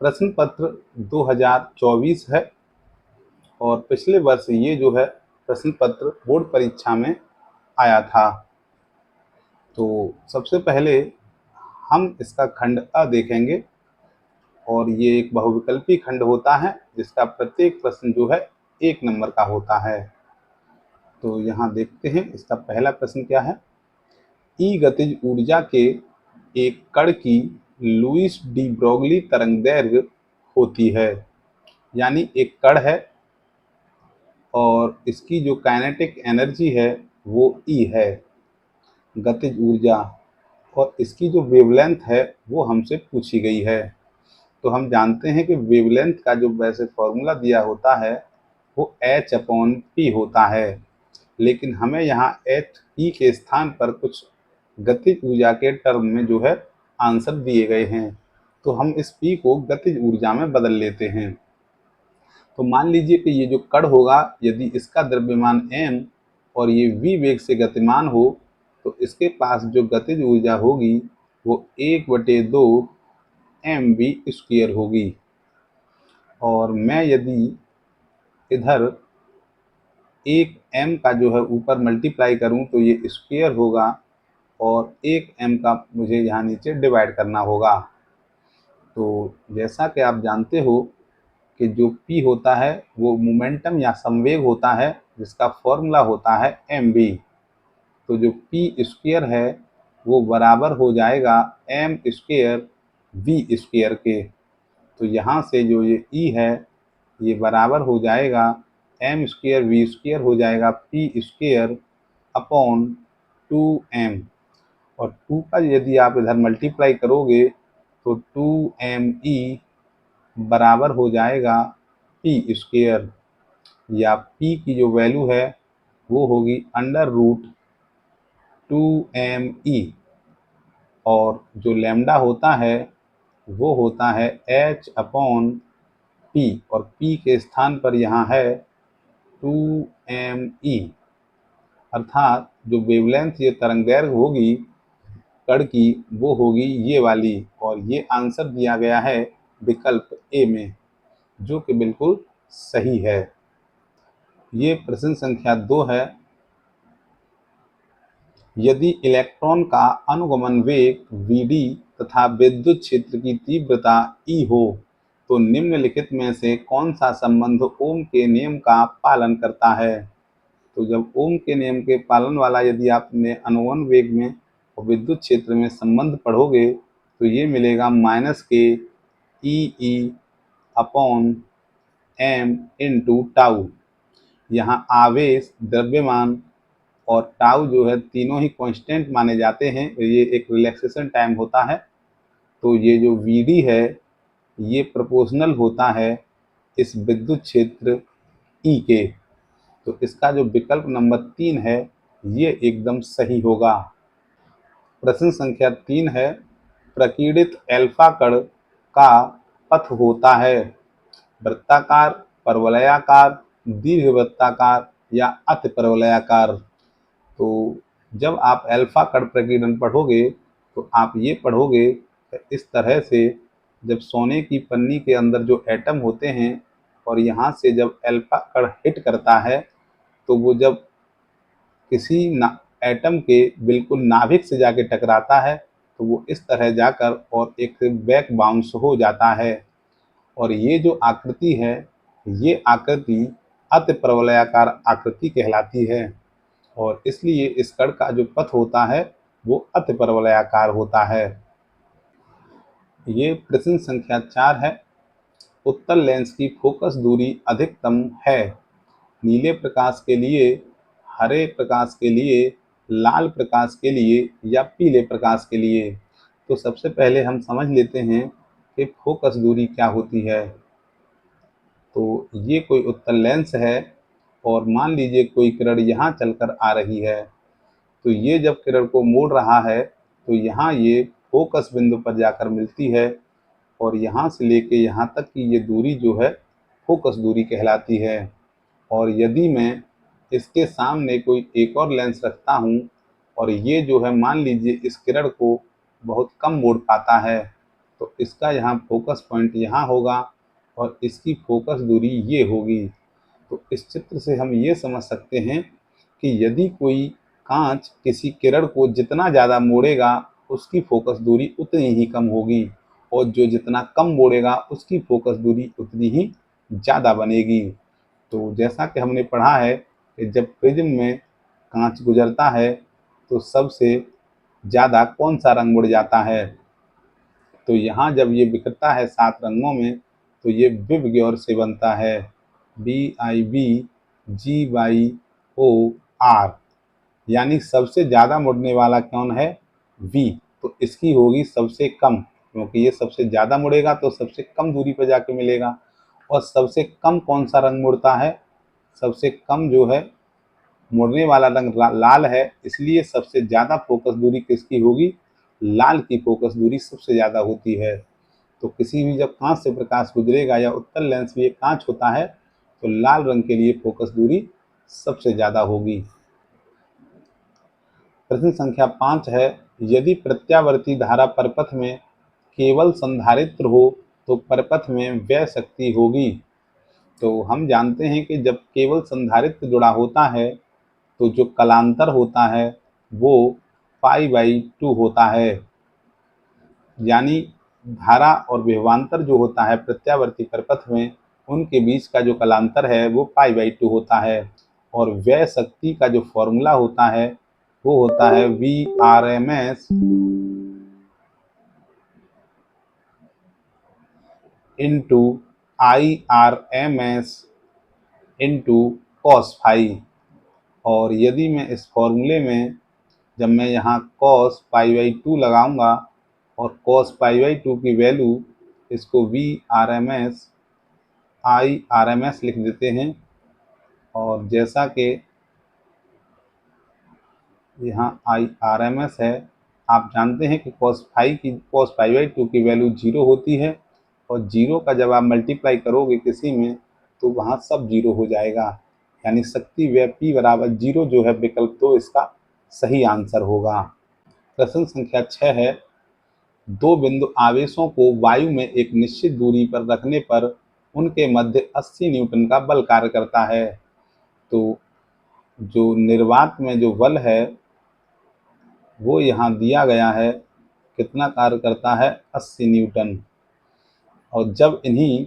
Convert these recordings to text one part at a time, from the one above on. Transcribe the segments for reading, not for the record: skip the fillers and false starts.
प्रश्न पत्र 2024 है और पिछले वर्ष ये जो है प्रश्न पत्र बोर्ड परीक्षा में आया था। तो सबसे पहले हम इसका खंड अ देखेंगे और ये एक बहुविकल्पी खंड होता है जिसका प्रत्येक प्रश्न जो है 1 नंबर का होता है। तो यहाँ देखते हैं इसका पहला प्रश्न क्या है। ई गतिज ऊर्जा के एक कण की लुईस डी ब्रोगली तरंगदैर्घ्य होती है। यानी एक कण है और इसकी जो काइनेटिक एनर्जी है वो ई है, गतिज ऊर्जा, और इसकी जो वेवलेंथ है वो हमसे पूछी गई है। तो हम जानते हैं कि वेवलेंथ का जो वैसे फॉर्मूला दिया होता है वो h/p होता है, लेकिन हमें यहाँ h/p के स्थान पर कुछ गतिज ऊर्जा के टर्म में जो है आंसर दिए गए हैं, तो हम इस p को गतिज ऊर्जा में बदल लेते हैं। तो मान लीजिए कि ये जो कण होगा, यदि इसका द्रव्यमान m और ये v वेग से गतिमान हो तो इसके पास जो गतिज ऊर्जा होगी वो 1/2 mv² होगी। और मैं यदि इधर एक m का जो है ऊपर मल्टीप्लाई करूं तो ये स्क्वायर होगा और एक m का मुझे यहाँ नीचे डिवाइड करना होगा। तो जैसा कि आप जानते हो कि जो p होता है वो मोमेंटम या संवेग होता है जिसका फॉर्मूला होता है mv। तो जो p² है वो बराबर हो जाएगा m² v² के। तो यहाँ से जो ये e है ये बराबर हो जाएगा m² v² हो जाएगा p² अपॉन 2m, और 2 का यदि आप इधर मल्टीप्लाई करोगे तो 2me बराबर हो जाएगा p², या p की जो वैल्यू है वो होगी √2me, और जो लैम्डा होता है वो होता है h/p, और p के स्थान पर यहाँ है 2me, अर्थात जो वेवलेंथ ये तरंगदैर्घ्य होगी कण की वो होगी ये वाली, और ये आंसर दिया गया है विकल्प ए में, जो कि बिल्कुल सही है। ये प्रश्न संख्या 2 है। यदि इलेक्ट्रॉन का अनुगमन वेग vd तथा विद्युत क्षेत्र की तीव्रता E हो तो निम्नलिखित में से कौन सा संबंध ओम के नियम का पालन करता है। तो जब ओम के नियम के पालन वाला यदि आपने अनुगमन वेग में और विद्युत क्षेत्र में संबंध पढ़ोगे तो ये मिलेगा -ke/m/τ। यहाँ आवेश, द्रव्यमान और टाउ जो है तीनों ही कांस्टेंट माने जाते हैं, ये एक रिलैक्सेशन टाइम होता है। तो ये जो Vd है ये प्रोपोर्शनल होता है इस विद्युत क्षेत्र E के। तो इसका जो विकल्प नंबर 3 है ये एकदम सही होगा। प्रश्न संख्या 3 है। प्रकीर्णित एल्फा कण का पथ होता है वृत्ताकार, परवलयाकार, दीर्घवृत्ताकार या अतिपरवलयाकार। तो जब आप अल्फा कण प्रकीर्णन पढ़ोगे तो आप ये पढ़ोगे कि इस तरह से जब सोने की पन्नी के अंदर जो एटम होते हैं और यहाँ से जब अल्फा कण हिट करता है तो वो जब किसी एटम के बिल्कुल नाभिक से जाके टकराता है तो वो इस तरह जाकर और एक बैक बाउंस हो जाता है, और ये जो आकृति है ये आकृति अतिपरवलयाकार आकृति कहलाती है, और इसलिए इस कण का जो पथ होता है वो अतिपरवलयाकार होता है। ये प्रश्न संख्या 4 है। उत्तल लेंस की फोकस दूरी अधिकतम है नीले प्रकाश के लिए, हरे प्रकाश के लिए, लाल प्रकाश के लिए या पीले प्रकाश के लिए। तो सबसे पहले हम समझ लेते हैं कि फोकस दूरी क्या होती है। तो ये कोई उत्तल लेंस है और मान लीजिए कोई किरण यहाँ चलकर आ रही है, तो ये जब किरण को मोड़ रहा है तो यहाँ ये फोकस बिंदु पर जाकर मिलती है, और यहाँ से लेके यहाँ तक की ये दूरी जो है फोकस दूरी कहलाती है। और यदि मैं इसके सामने कोई एक और लेंस रखता हूँ और ये जो है मान लीजिए इस किरण को बहुत कम मोड़ पाता है, तो इसका यहाँ फोकस पॉइंट यहाँ होगा और इसकी फोकस दूरी ये होगी। तो इस चित्र से हम ये समझ सकते हैं कि यदि कोई कांच किसी किरण को जितना ज़्यादा मोड़ेगा उसकी फोकस दूरी उतनी ही कम होगी, और जो जितना कम मोड़ेगा उसकी फोकस दूरी उतनी ही ज़्यादा बनेगी। तो जैसा कि हमने पढ़ा है कि जब प्रिज्म में कांच गुजरता है तो सबसे ज़्यादा कौन सा रंग मुड़ जाता है, तो यहाँ जब ये बिखरता है 7 रंगों में तो ये विबग्योर से बनता है, BIBGYOR, यानी सबसे ज़्यादा मुड़ने वाला कौन है, V। तो इसकी होगी सबसे कम, क्योंकि ये सबसे ज़्यादा मुड़ेगा तो सबसे कम दूरी पर जाके मिलेगा। और सबसे कम कौन सा रंग मुड़ता है, सबसे कम जो है मुड़ने वाला रंग लाल है, इसलिए सबसे ज़्यादा फोकस दूरी किसकी होगी, लाल की फोकस दूरी सबसे ज़्यादा होती है। तो किसी भी जब कांच से प्रकाश गुजरेगा या उत्तल लेंस भी एक कांच होता है तो लाल रंग के लिए फोकस दूरी सबसे ज़्यादा होगी। प्रश्न संख्या 5 है, यदि प्रत्यावर्ती धारा परपथ में केवल संधारित्र हो तो परपथ में व्यय शक्ति होगी। तो हम जानते हैं कि जब केवल संधारित्र जुड़ा होता है तो जो कलांतर होता है वो π/2 होता है, यानी धारा और विभवांतर जो होता है प्रत्यावर्ती परपथ में उनके बीच का जो कलांतर है वो π/2 होता है। और व्यय शक्ति का जो फॉर्मूला होता है वो होता है Vrms into IRMS into cos phi. और यदि मैं इस फॉर्मूले में जब मैं यहाँ cos π/2 लगाऊंगा और cos π/2 की वैल्यू इसको Vrms IRMS लिख देते हैं, और जैसा कि यहाँ IRMS है, आप जानते हैं कि cos π/2 की वैल्यू 0 होती है, और 0 का जब आप मल्टीप्लाई करोगे किसी में तो वहाँ सब 0 हो जाएगा, यानी शक्ति व्यय P बराबर 0 जो है विकल्प 2 इसका सही आंसर होगा। प्रश्न संख्या 6 है, दो बिंदु आवेशों को वायु में एक निश्चित दूरी पर रखने पर उनके मध्य 80 न्यूटन का बल कार्य करता है। तो जो निर्वात में जो बल है वो यहाँ दिया गया है, कितना कार्य करता है, 80 न्यूटन। और जब इन्हीं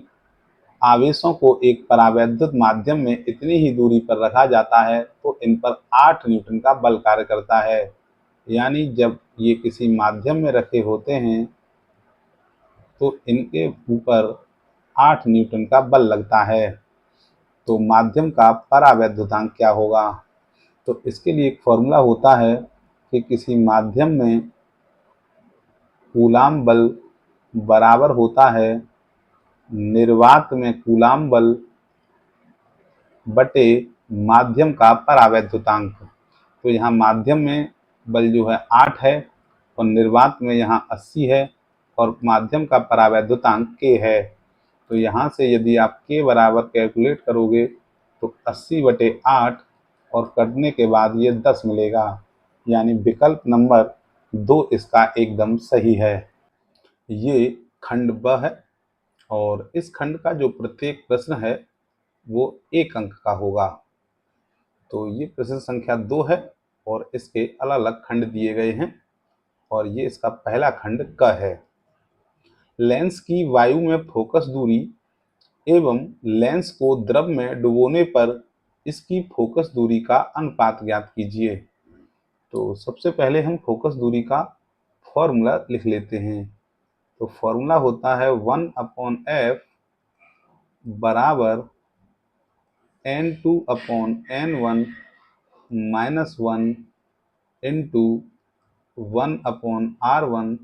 आवेशों को एक परावैद्युत माध्यम में इतनी ही दूरी पर रखा जाता है तो इन पर 8 न्यूटन का बल कार्य करता है, यानी जब ये किसी माध्यम में रखे होते हैं तो इनके ऊपर 8 न्यूटन का बल लगता है। तो माध्यम का परावैद्युतांक क्या होगा, तो इसके लिए एक फॉर्मूला होता है कि किसी माध्यम में कूलाम बल बराबर होता है निर्वात में कूलाम बल बटे माध्यम का परावैद्युतांक। तो यहाँ माध्यम में बल जो है 8 है और निर्वात में यहाँ 80 है और माध्यम का परावैद्युतांक k है। तो यहाँ से यदि आप k बराबर कैलकुलेट करोगे तो 80/8 और करने के बाद ये 10 मिलेगा, यानी विकल्प नंबर 2 इसका एकदम सही है। ये खंड ब है और इस खंड का जो प्रत्येक प्रश्न है वो 1 अंक का होगा। तो ये प्रश्न संख्या 2 है और इसके अलग अलग खंड दिए गए हैं, और ये इसका पहला खंड क है। लेंस की वायु में फोकस दूरी एवं लेंस को द्रव में डुबोने पर इसकी फोकस दूरी का अनुपात ज्ञात कीजिए। तो सबसे पहले हम फोकस दूरी का फॉर्मूला लिख लेते हैं। तो फॉर्मूला होता है 1/f बराबर n2/n1 minus 1 into 1/r1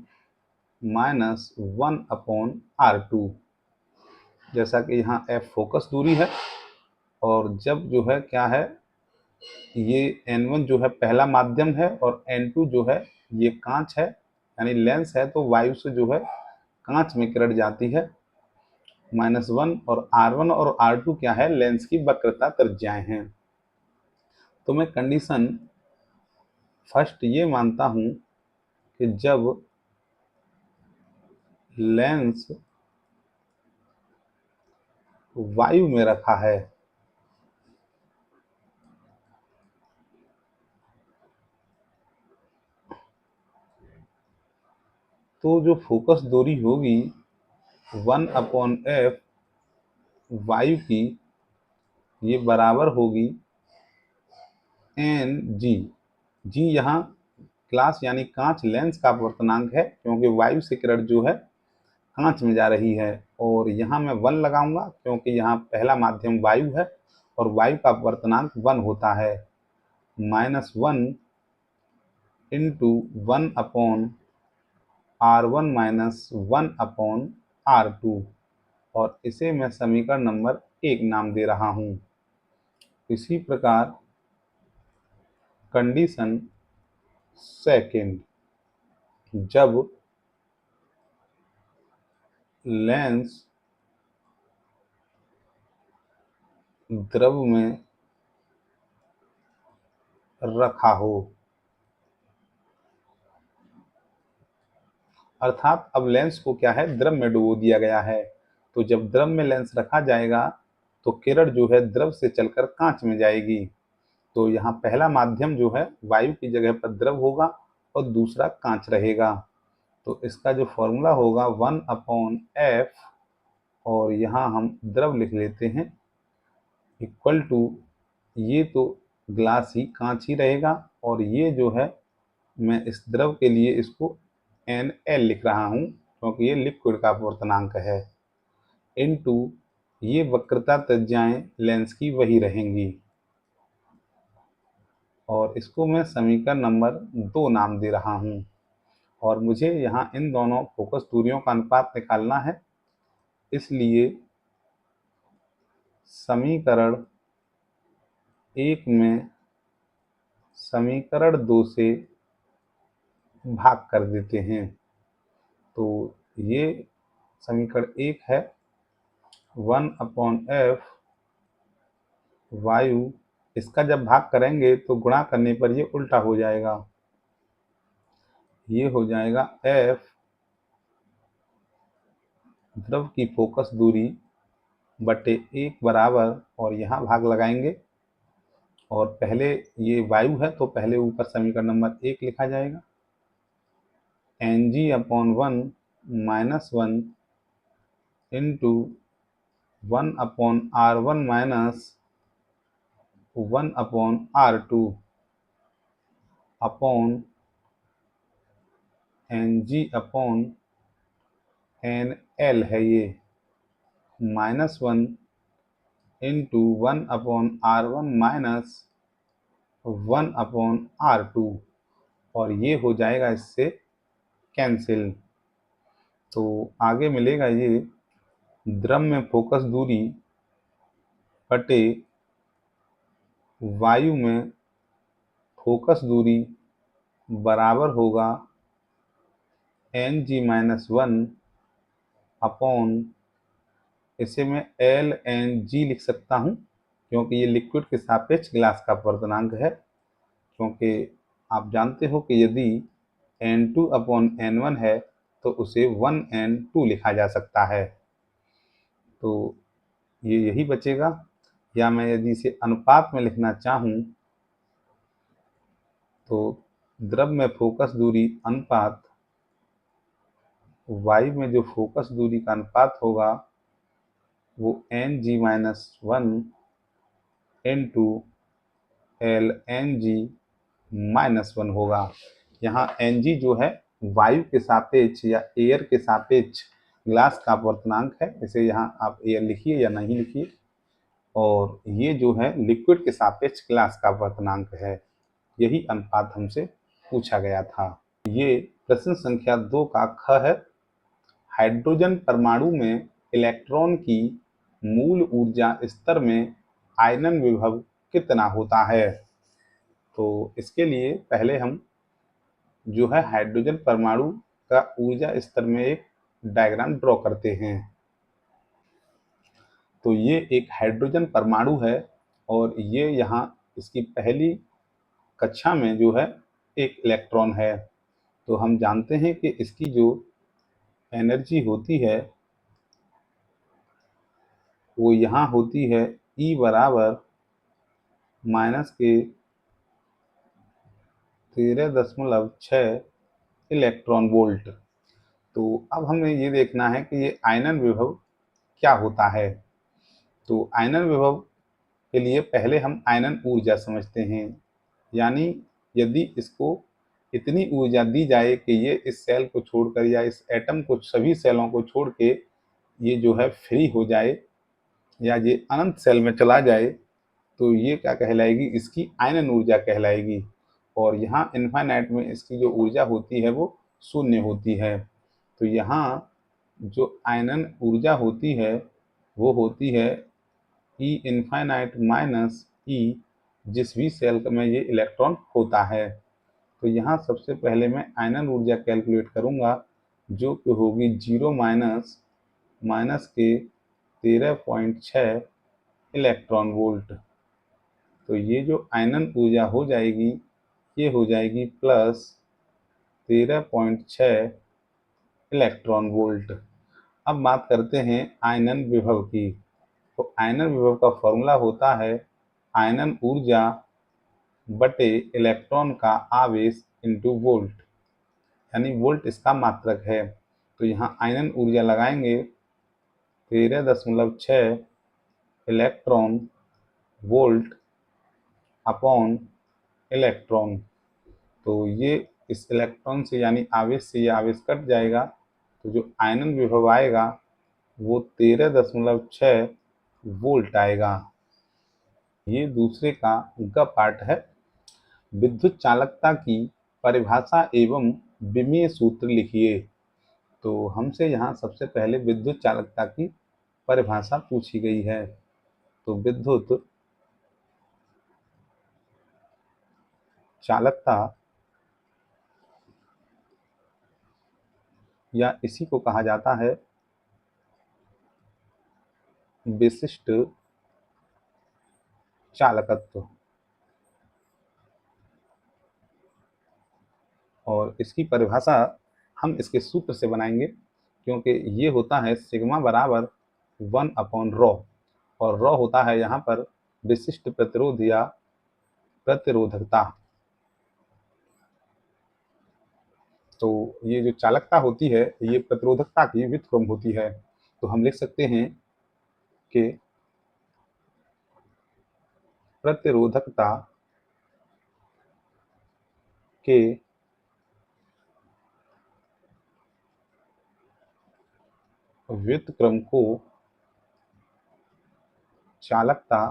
minus 1/r2। जैसा कि यहाँ f फोकस दूरी है और जब जो है क्या है, ये n1 जो है पहला माध्यम है और n2 जो है ये कांच है, यानी लेंस है, तो वायु से जो है कांच में किरण जाती है, -1, और r1 और r2 क्या है, लेंस की वक्रता त्रिज्याएं हैं। तो मैं कंडीशन फर्स्ट ये मानता हूं कि जब लेंस वायु में रखा है, तो जो फोकस दूरी होगी 1/f वायु की, ये बराबर होगी एन जी। जी यहाँ ग्लास यानी कांच लेंस का अपवर्तनांक है, क्योंकि वायु से किरण जो है कांच में जा रही है। और यहाँ मैं 1 लगाऊंगा क्योंकि यहाँ पहला माध्यम वायु है और वायु का अपवर्तनांक 1 होता है। -1 इंटू 1/R1 - 1/R2, और इसे मैं समीकरण नंबर 1 नाम दे रहा हूँ। इसी प्रकार कंडीशन सेकेंड, जब लेंस द्रव में रखा हो, अर्थात अब लेंस को क्या है, द्रव में डुबो दिया गया है। तो जब द्रव में लेंस रखा जाएगा तो किरण जो है द्रव से चलकर कांच में जाएगी। तो यहाँ पहला माध्यम जो है वायु की जगह पर द्रव होगा और दूसरा कांच रहेगा। तो इसका जो फॉर्मूला होगा 1/f, और यहाँ हम द्रव लिख लेते हैं, इक्वल टू, ये तो ग्लास ही कांच ही रहेगा, और ये जो है मैं इस द्रव के लिए इसको NL लिख रहा हूँ क्योंकि ये लिक्विड का अपवर्तनांक है, इनटू ये वक्रता त्रिज्याएं लेंस की वही रहेंगी, और इसको मैं समीकरण नंबर 2 नाम दे रहा हूँ। और मुझे यहाँ इन दोनों फोकस दूरियों का अनुपात निकालना है, इसलिए समीकरण 1 में समीकरण 2 से भाग कर देते हैं। तो ये समीकरण 1 है 1/f वायु, इसका जब भाग करेंगे तो गुणा करने पर ये उल्टा हो जाएगा, ये हो जाएगा f द्रव की फोकस दूरी बटे 1 बराबर, और यहाँ भाग लगाएंगे, और पहले ये वायु है तो पहले ऊपर समीकरण नंबर 1 लिखा जाएगा, Ng/1 -1 into 1/R1 - 1/R2 upon Ng/NL है ये, -1 इंटू 1/R1 - 1/R2, और ये हो जाएगा इससे कैंसिल। तो आगे मिलेगा ये द्रव में फोकस दूरी बटे वायु में फोकस दूरी बराबर होगा Ng-1 अपॉन, इसे मैं LNG लिख सकता हूँ क्योंकि ये लिक्विड के सापेक्ष ग्लास का अपवर्तनांक है, क्योंकि आप जानते हो कि यदि N2/N1 है तो उसे 1N2 लिखा जा सकता है। तो ये यही बचेगा, या मैं यदि इसे अनुपात में लिखना चाहूँ तो द्रव में फोकस दूरी अनुपात वायु में जो फोकस दूरी का अनुपात होगा वो Ng-1 इंटू LNG-1 होगा। यहाँ Ng जो है वायु के सापेक्ष या एयर के सापेक्ष ग्लास का अपवर्तनांक है, इसे यहाँ आप एयर लिखिए या नहीं लिखिए, और ये जो है लिक्विड के सापेक्ष ग्लास का अपवर्तनांक है। यही अनुपात हमसे पूछा गया था। ये प्रश्न संख्या 2 का ख है। हाइड्रोजन परमाणु में इलेक्ट्रॉन की मूल ऊर्जा स्तर में आयनन विभव कितना होता है? तो इसके लिए पहले हम जो है हाइड्रोजन परमाणु का ऊर्जा स्तर में एक डायग्राम ड्रॉ करते हैं। तो ये एक हाइड्रोजन परमाणु है, और ये यहाँ इसकी पहली कक्षा में जो है एक इलेक्ट्रॉन है। तो हम जानते हैं कि इसकी जो एनर्जी होती है वो यहाँ होती है E बराबर -13.6 इलेक्ट्रॉन वोल्ट। तो अब हमें ये देखना है कि ये आयनन विभव क्या होता है। तो आयनन विभव के लिए पहले हम आयनन ऊर्जा समझते हैं, यानी यदि इसको इतनी ऊर्जा दी जाए कि ये इस सेल को छोड़कर या इस एटम को सभी सेलों को छोड़ के ये जो है फ्री हो जाए या ये अनंत सेल में चला जाए, तो ये क्या कहलाएगी, इसकी आयनन ऊर्जा कहलाएगी। और यहाँ इन्फाइनाइट में इसकी जो ऊर्जा होती है वो शून्य होती है। तो यहाँ जो आयनन ऊर्जा होती है वो होती है ई इन्फाइनाइट माइनस ई, जिस भी सेल में ये इलेक्ट्रॉन होता है। तो यहाँ सबसे पहले मैं आयनन ऊर्जा कैलकुलेट करूँगा, जो कि होगी 0 माइनस के 13.6 इलेक्ट्रॉन वोल्ट। तो ये जो आयनन ऊर्जा हो जाएगी ये हो जाएगी प्लस 13.6 इलेक्ट्रॉन वोल्ट। अब बात करते हैं आयनन विभव की। तो आयनन विभव का फॉर्मूला होता है आयनन ऊर्जा बटे इलेक्ट्रॉन का आवेश इंटू वोल्ट, यानी वोल्ट इसका मात्रक है। तो यहाँ आयनन ऊर्जा लगाएंगे 13.6 इलेक्ट्रॉन वोल्ट अपॉन इलेक्ट्रॉन। तो ये इस इलेक्ट्रॉन से यानी आवेश से ये आवेश कट जाएगा, तो जो आयनन विभव आएगा वो 13.6 वोल्ट आएगा। ये दूसरे का ग पार्ट है। विद्युत चालकता की परिभाषा एवं विमीय सूत्र लिखिए। तो हमसे यहाँ सबसे पहले विद्युत चालकता की परिभाषा पूछी गई है। तो विद्युत चालकता या इसी को कहा जाता है विशिष्ट चालकत्व, और इसकी परिभाषा हम इसके सूत्र से बनाएंगे, क्योंकि ये होता है सिग्मा बराबर 1/ρ, और ρ होता है यहाँ पर विशिष्ट प्रतिरोध या प्रतिरोधकता। तो ये जो चालकता होती है ये प्रतिरोधकता की व्युत्क्रम होती है। तो हम लिख सकते हैं कि प्रतिरोधकता के व्युत्क्रम को चालकता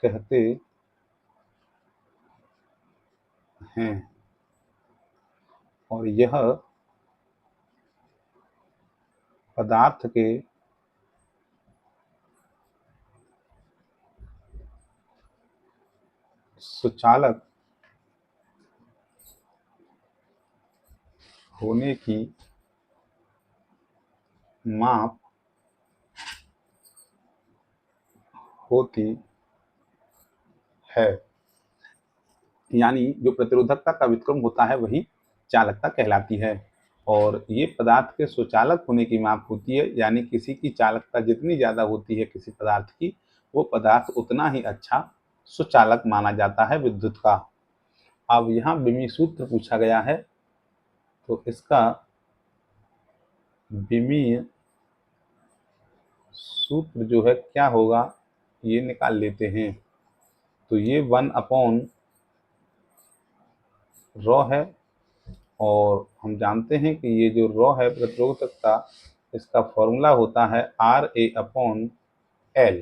कहते हैं, और यह पदार्थ के सुचालक होने की माप होती है। यानी जो प्रतिरोधकता का व्युत्क्रम होता है वही चालकता कहलाती है, और ये पदार्थ के सुचालक होने की माप होती है। यानी किसी की चालकता जितनी ज़्यादा होती है किसी पदार्थ की, वो पदार्थ उतना ही अच्छा सुचालक माना जाता है विद्युत का। अब यहाँ विमीय सूत्र पूछा गया है, तो इसका विमीय सूत्र जो है क्या होगा ये निकाल लेते हैं। तो ये 1/ρ है, और हम जानते हैं कि ये जो ρ है प्रतिरोधकता, इसका फॉर्मूला होता है RA/L,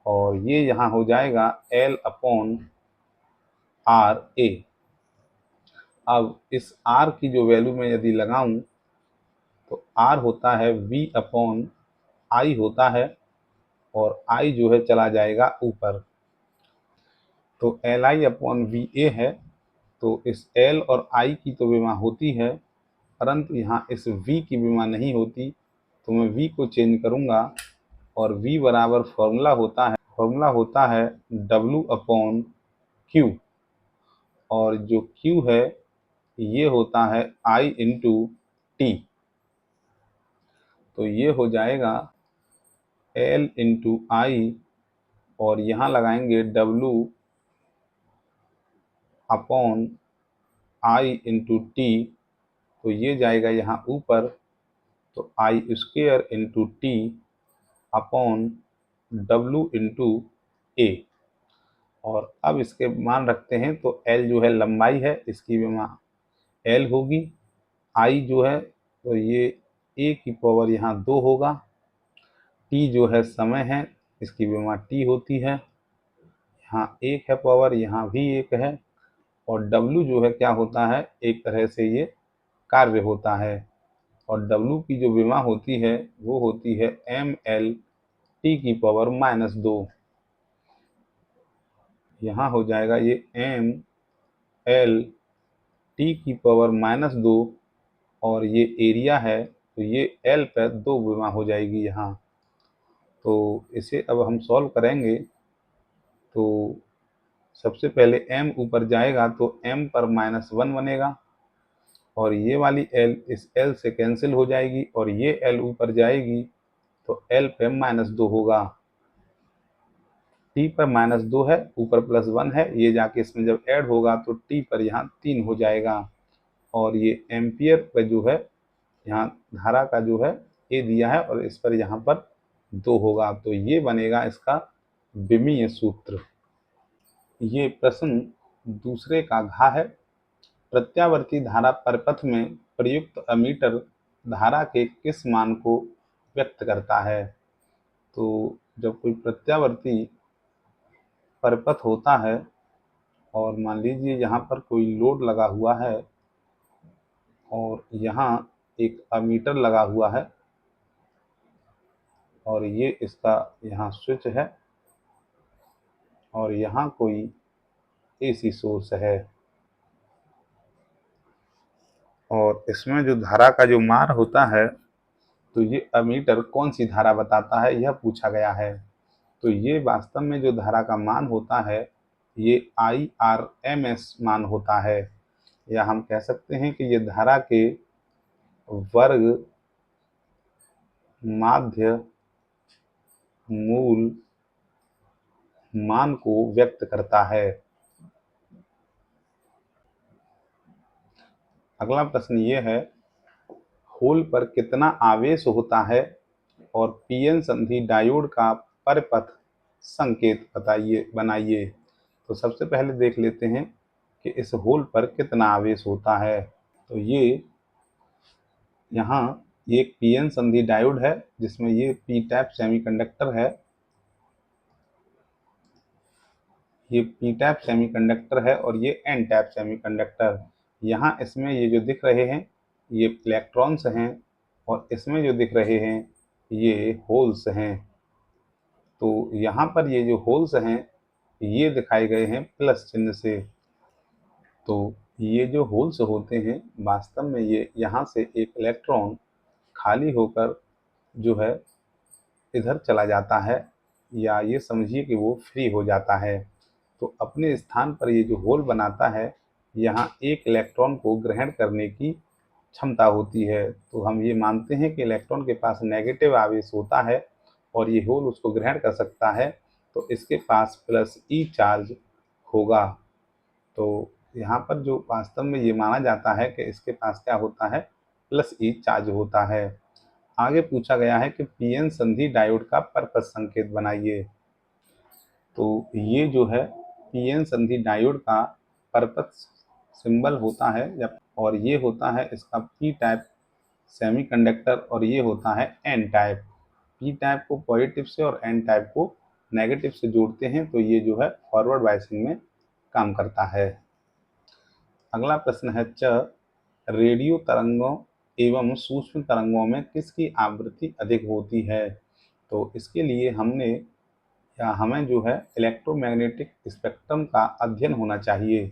और ये यहाँ हो जाएगा L/RA। अब इस R की जो वैल्यू मैं यदि लगाऊं तो R होता है V/I होता है, और I जो है चला जाएगा ऊपर, तो LI/VA है। तो इस L और I की तो विमा होती है, परंतु यहाँ इस V की विमा नहीं होती, तो मैं V को चेंज करूँगा, और V बराबर फॉर्मूला होता है W/Q। और जो Q है ये होता है I इंटू टी। तो ये हो जाएगा L इंटू आई, और यहाँ लगाएंगे W upon I into T. तो ये जाएगा यहाँ ऊपर, तो I square into T upon W into A. और अब इसके मान रखते हैं, तो L जो है लंबाई है, इसकी भी मान L होगी। I जो है तो ये A की पावर यहाँ 2 होगा। T जो है समय है, इसकी भी मान T होती है। यहाँ 1 है पावर, यहाँ भी 1 है। और W जो है क्या होता है, एक तरह से ये कार्य होता है। और W की जो विमा होती है वो होती है ml T की पावर -2। यहाँ हो जाएगा ये ml T की पावर -2, और ये एरिया है तो ये L पर 2 गुना हो जाएगी यहाँ। तो इसे अब हम सॉल्व करेंगे, तो सबसे पहले m ऊपर जाएगा तो m पर -1 बनेगा, और ये वाली L इस L से कैंसिल हो जाएगी, और ये L ऊपर जाएगी तो L पे -2 होगा। T पर -2 है, ऊपर +1 है, ये जाके इसमें जब ऐड होगा तो T पर यहाँ 3 हो जाएगा। और ये एम्पियर पर जो है, यहाँ धारा का जो है ये दिया है, और इस पर यहाँ पर 2 होगा। तो ये बनेगा इसका विमीय सूत्र। ये प्रश्न दूसरे का घ है। प्रत्यावर्ती धारा परिपथ में प्रयुक्त अमीटर धारा के किस मान को व्यक्त करता है? तो जब कोई प्रत्यावर्ती परिपथ होता है, और मान लीजिए यहाँ पर कोई लोड लगा हुआ है, और यहाँ एक अमीटर लगा हुआ है, और ये इसका यहाँ स्विच है, और यहाँ कोई एसी सोर्स है, और इसमें जो धारा का जो मान होता है, तो ये अमीटर कौन सी धारा बताता है, यह पूछा गया है। तो ये वास्तव में जो धारा का मान होता है ये IRMS मान होता है, या हम कह सकते हैं कि ये धारा के वर्ग माध्य मूल मान को व्यक्त करता है। अगला प्रश्न ये है, होल पर कितना आवेश होता है और पीएन संधि डायोड का परिपथ संकेत बनाइए। तो सबसे पहले देख लेते हैं कि इस होल पर कितना आवेश होता है। तो ये यहाँ ये एक पीएन संधि डायोड है, जिसमें ये पी टाइप सेमीकंडक्टर है, ये पी टाइप सेमीकंडक्टर है, और ये एन टाइप सेमीकंडक्टर। यहाँ इसमें ये जो दिख रहे हैं ये इलेक्ट्रॉन्स हैं, और इसमें जो दिख रहे हैं ये होल्स हैं। तो यहाँ पर ये जो होल्स हैं ये दिखाए गए हैं प्लस चिन्ह से। तो ये जो होल्स होते हैं वास्तव में ये यहाँ से एक इलेक्ट्रॉन खाली होकर जो है इधर चला जाता है, या ये समझिए कि वो फ्री हो जाता है। तो अपने स्थान पर ये जो होल बनाता है, यहाँ एक इलेक्ट्रॉन को ग्रहण करने की क्षमता होती है। तो हम ये मानते हैं कि इलेक्ट्रॉन के पास नेगेटिव आवेश होता है, और ये होल उसको ग्रहण कर सकता है, तो इसके पास +E चार्ज होगा। तो यहाँ पर जो वास्तव में ये माना जाता है कि इसके पास क्या होता है, +E चार्ज होता है। आगे पूछा गया है कि पीएन संधि डायोड का परिपथ संकेत बनाइए। तो ये जो है पीएन संधि डायोड का परिपथ सिंबल होता है, और ये होता है इसका पी टाइप सेमीकंडक्टर, और ये होता है एन टाइप। पी टाइप को पॉजिटिव से और एन टाइप को नेगेटिव से जोड़ते हैं, तो ये जो है फॉरवर्ड बायसिंग में काम करता है। अगला प्रश्न है रेडियो तरंगों एवं सूक्ष्म तरंगों में किसकी आवृत्ति अधिक होती है? तो इसके लिए हमें जो है इलेक्ट्रोमैग्नेटिक स्पेक्ट्रम का अध्ययन होना चाहिए।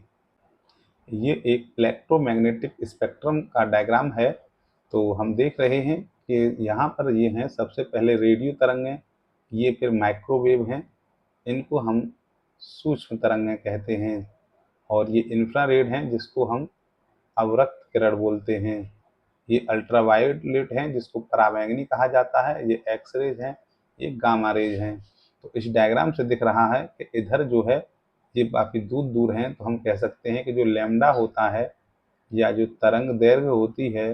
ये एक इलेक्ट्रोमैग्नेटिक स्पेक्ट्रम का डायग्राम है। तो हम देख रहे हैं कि यहाँ पर ये हैं सबसे पहले रेडियो तरंगें, ये फिर माइक्रोवेव हैं, इनको हम सूक्ष्म तरंगें कहते हैं। और ये इंफ्रारेड हैं जिसको हम अवरक्त किरण बोलते हैं। ये अल्ट्रावायलेट हैं जिसको पराबैंगनी कहा जाता है। ये एक्स-रेज हैं, ये गामा रेज हैं। तो इस डायग्राम से दिख रहा है कि इधर जो है ये काफ़ी दूर-दूर हैं, तो हम कह सकते हैं कि जो लैम्ब्डा होता है या जो तरंग दैर्घ्य होती है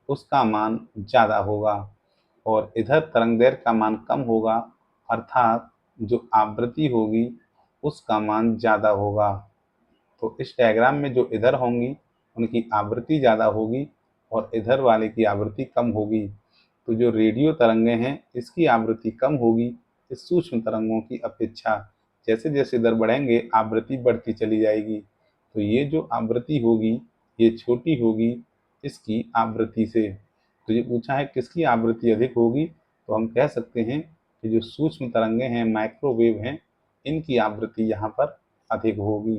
उसका मान ज़्यादा होगा और इधर तरंग दैर्घ्य का मान कम होगा, अर्थात जो आवृत्ति होगी उसका मान ज़्यादा होगा। तो इस डायग्राम में जो इधर होंगी उनकी आवृत्ति ज़्यादा होगी और इधर वाले की आवृत्ति कम होगी। तो जो रेडियो तरंगें हैं इसकी आवृत्ति कम होगी इस सूक्ष्म तरंगों की अपेक्षा। जैसे जैसे इधर बढ़ेंगे आवृत्ति बढ़ती चली जाएगी। तो ये जो आवृत्ति होगी ये छोटी होगी इसकी आवृत्ति से। तो ये पूछा है किसकी आवृत्ति अधिक होगी, तो हम कह सकते हैं कि जो सूक्ष्म तरंगें हैं, माइक्रोवेव हैं, इनकी आवृत्ति यहाँ पर अधिक होगी।